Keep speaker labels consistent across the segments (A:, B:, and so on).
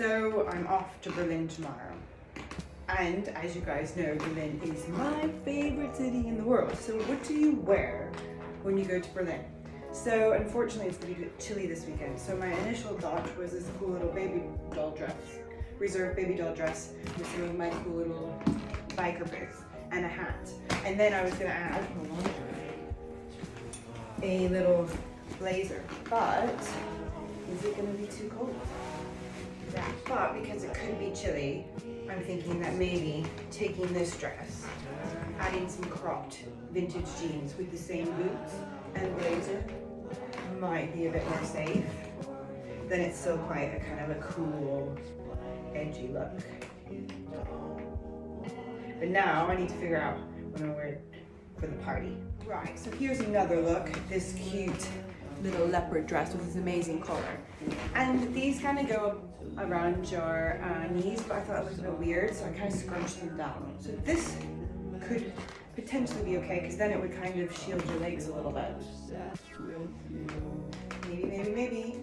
A: So I'm off to Berlin tomorrow. And as you guys know, Berlin is my favorite city in the world. So what do you wear when you go to Berlin? So unfortunately it's going to be chilly this weekend. So my initial thought was this cool little baby doll dress, reserved baby doll dress with some of my cool little biker boots and a hat. And then I was going to add a little blazer, but is it going to be too cold? Yeah. But because it could be chilly, I'm thinking that maybe taking this dress, adding some cropped vintage jeans with the same boots and blazer might be a bit more safe. Then it's still quite a kind of a cool, edgy look. But now I need to figure out what I'm gonna wear for the party. Right, so here's another look. This cute little leopard dress with this amazing collar. And these kind of go around your knees, but I thought it looked a bit weird, so I kind of scrunched them down. So this could potentially be okay, because then it would kind of shield your legs a little bit. Maybe.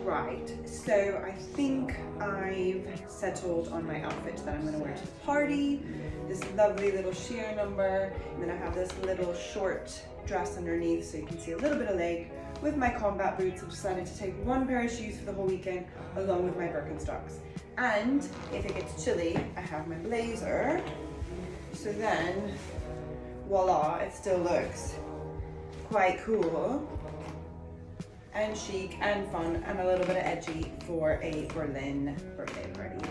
A: Right, so I think I've settled on my outfit that I'm going to wear to the party. This lovely little sheer number, and then I have this little short dress underneath so you can see a little bit of leg. With my combat boots, I've decided to take one pair of shoes for the whole weekend along with my Birkenstocks. And if it gets chilly, I have my blazer. So then, voila, it still looks quite cool and chic and fun and a little bit of edgy for a Berlin birthday party.